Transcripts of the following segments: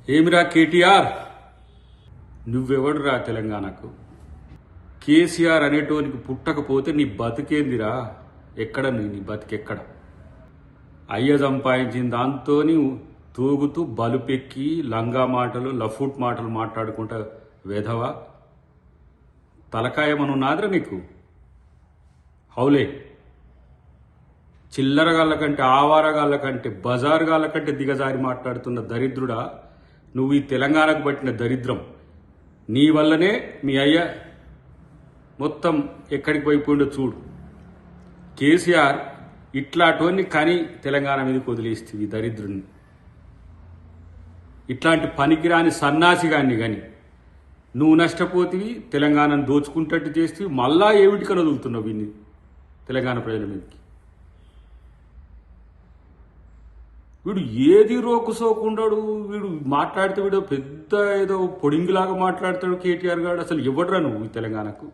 ఏమిరా కేటీఆర్, నువ్వెవడురా తెలంగాణకు? కేసీఆర్ అనేటోనికి పుట్టకపోతే నీ బతికేందిరా? ఎక్కడ నీ బతికెక్కడ? అయ్య సంపాదించిన దాంతో తూగుతూ బలుపెక్కి లంగా మాటలు లఫూట్ మాటలు మాట్లాడుకుంటా వెధవా తలకాయమనున్నాదిరా నీకు? హౌలే, చిల్లరగాళ్ళ కంటే ఆవారగాళ్ళ కంటే బజారుగాళ్ళ కంటే దిగజారి మాట్లాడుతున్న దరిద్రుడా నువ్వు. ఈ తెలంగాణకు పట్టిన దరిద్రం నీ వల్లనే మీ అయ్య మొత్తం ఎక్కడికి పోయిపోయిండో చూడు. కేసీఆర్ ఇట్లాంటివన్నీ కానీ తెలంగాణ మీదకి వదిలేస్తుంది దరిద్రుని. ఇట్లాంటి పనికిరాని సన్నాసిగాన్ని కానీ నువ్వు నష్టపోతివి, తెలంగాణను దోచుకుంటట్టు చేస్తేవి, మళ్ళా ఏమిటికని వదులుతున్నావు వీన్ని తెలంగాణ ప్రజల మీదకి. వీడు ఏది రోకుసోకుండాడు, వీడు మాట్లాడితే వీడు పెద్ద ఏదో పొడింగిలాగా మాట్లాడతాడు కేటీఆర్ గారు. అసలు ఇవ్వడరా నువ్వు తెలంగాణకు?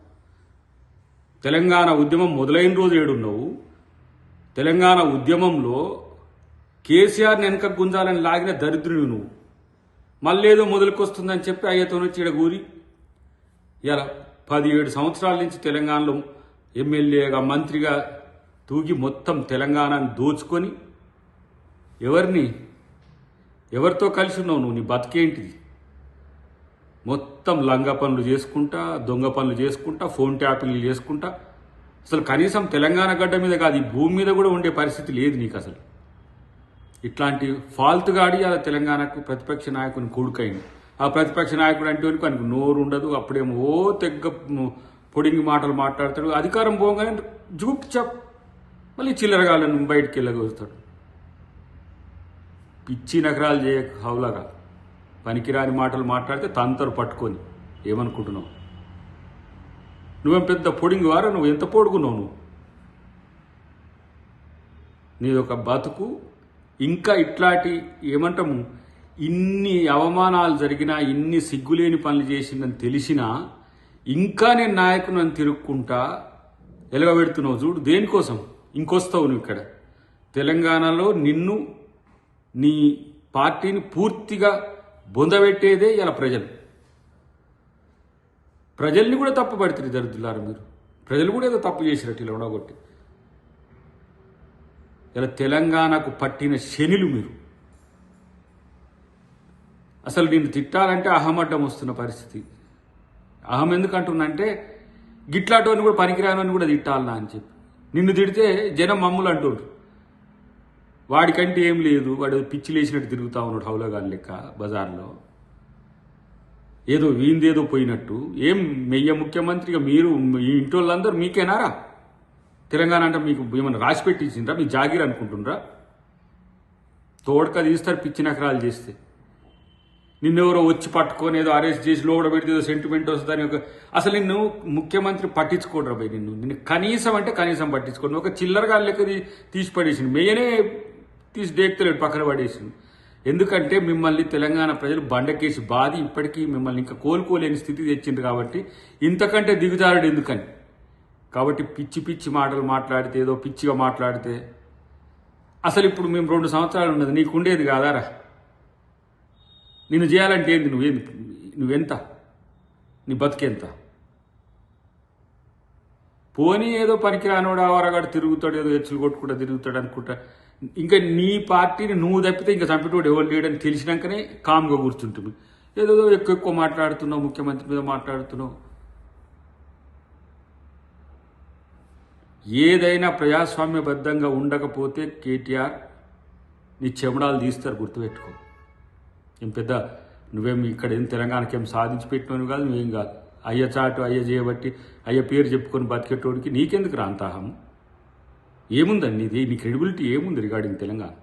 తెలంగాణ ఉద్యమం మొదలైన రోజు ఏడున్నావు? తెలంగాణ ఉద్యమంలో కేసీఆర్ని వెనక గుంజాలని లాగిన దరిద్రుడు నువ్వు. మళ్ళీ ఏదో మొదలుకొస్తుందని చెప్పి అయ్యతో వచ్చి ఇక్కడ కూరి ఇలా 17 సంవత్సరాల నుంచి తెలంగాణలో ఎమ్మెల్యేగా మంత్రిగా తూగి మొత్తం తెలంగాణను దోచుకొని ఎవరితో కలిసి ఉన్నావు నువ్వు? నీ బతికేంటిది? మొత్తం లంగ పనులు చేసుకుంటా, దొంగ పనులు చేసుకుంటా, ఫోన్ ట్యాపింగ్లు చేసుకుంటా. అసలు కనీసం తెలంగాణ గడ్డ మీద కాదు, ఈ భూమి మీద కూడా ఉండే పరిస్థితి లేదు నీకు అసలు. ఇట్లాంటి ఫాల్తుగాడి అలా తెలంగాణకు ప్రతిపక్ష నాయకుని కొడుకైంది. ఆ ప్రతిపక్ష నాయకుడు అంటే వానికి నోరు ఉండదు. అప్పుడేమో ఓ తెగ్గ పొడింగి మాటలు మాట్లాడతాడు. అధికారం పోగానే జూప్ చప్ మళ్ళీ చిల్లరగాళ్ళను బయటికి వెళ్ళగలుగుతాడు. పిచ్చి నగరాలు చేయ హౌలాగా పనికిరాని మాటలు మాట్లాడితే తంతరు పట్టుకొని ఏమనుకుంటున్నావు? నువ్వేం పెద్ద పొడింగి వారా? నువ్వు ఎంత పొడుగున్నావు నువ్వు? నీదొక బతుకు. ఇంకా ఇట్లాంటి ఏమంటాము, ఇన్ని అవమానాలు జరిగినా, ఇన్ని సిగ్గులేని పనులు చేసిందని తెలిసినా ఇంకా నేను నాయకుని తిరుక్కుంటా ఎలగబెడుతున్నావు చూడు. దేనికోసం ఇంకొస్తావు నువ్వు ఇక్కడ? తెలంగాణలో నిన్ను నీ పార్టీని పూర్తిగా బొందబెట్టేదే ఇలా ప్రజల్ని కూడా తప్పు పడుతుంది దరిద్రులారు మీరు. ప్రజలు కూడా ఏదో తప్పు చేసినట్టు ఇలా ఉండగొట్టి ఇలా తెలంగాణకు పట్టిన శనిలు మీరు. అసలు నిన్ను తిట్టాలంటే అహమడ్డం వస్తున్న పరిస్థితి. అహం ఎందుకంటున్నంటే గిట్లాటోని కూడా పనికిరానని కూడా తిట్టాలనా అని చెప్పి నిన్ను తిడితే జనం మమ్ములు అంటుండ్రు. వాడికంటే ఏం లేదు, వాడు పిచ్చి లేచినట్టు తిరుగుతా ఉన్నాడు హౌలగాన్ లెక్క బజార్లో. ఏదో వీందేదో పోయినట్టు. ఏం మెయ్య ముఖ్యమంత్రిగా మీరు ఈ ఇంటి వాళ్ళందరూ మీకేనారా? తెలంగాణ అంటే మీకు ఏమన్నా రాసి పెట్టించిండ్రా? మీ జాగీర్ అనుకుంటుండ్రా? తోడక తీస్తారు పిచ్చి నకరాలు చేస్తే. నిన్నెవరో వచ్చి పట్టుకొని ఏదో అరెస్ట్ చేసి లోడ పెడితే ఏదో సెంటిమెంట్ వస్తుందని అసలు నిన్ను ముఖ్యమంత్రి పట్టించుకోడరా పోయి. నిన్ను కనీసం అంటే కనీసం పట్టించుకోండి. ఒక చిల్లరగా లెక్క తీసి పడేసింది. మెయ్యనే తీసి డేక్తలేడు, పక్కన పడేసింది. ఎందుకంటే మిమ్మల్ని తెలంగాణ ప్రజలు బండకేసి బాధి ఇప్పటికీ మిమ్మల్ని ఇంకా కోలుకోలేని స్థితి తెచ్చింది. కాబట్టి ఇంతకంటే దిగుజారుడు ఎందుకని? కాబట్టి పిచ్చి పిచ్చి మాటలు మాట్లాడితే, ఏదో పిచ్చిగా మాట్లాడితే అసలు ఇప్పుడు మేము 2 సంవత్సరాలు ఉన్నది నీకుండేది కాదారా? నిన్ను చేయాలంటే ఏంది? నువ్వెంత? నీ బతికెంత? పోనీ ఏదో పనికిరానోడు ఆవరగాడు తిరుగుతాడు, ఏదో ఎచ్చులు కొట్టుకుంటా తిరుగుతాడు అనుకుంటా. ఇంకా నీ పార్టీని నువ్వు తప్పితే ఇంకా చంపేటోడు ఎవరు లేడని తెలిసినాకనే కామ్గా కూర్చుంటుంది. ఏదో ఎక్కువ మాట్లాడుతున్నావు, ముఖ్యమంత్రి మీద మాట్లాడుతున్నావు. ఏదైనా ప్రజాస్వామ్యబద్ధంగా ఉండకపోతే కేటీఆర్ నీ చెమడాలు తీస్తారు, గుర్తుపెట్టుకో. ఏం పెద్ద నువ్వేం ఇక్కడ ఏం తెలంగాణకి ఏం సాధించి పెట్టినవి కాదు, నువ్వేం కాదు. అయ్య చాటు అయ్య చేయబట్టి అయ్య పేరు చెప్పుకొని బతికేటోడికి నీకెందుకు రాంతాహము? ఏముందండి నీ క్రెడిబిలిటీ ఏముంది రిగార్డింగ్ తెలంగాణ?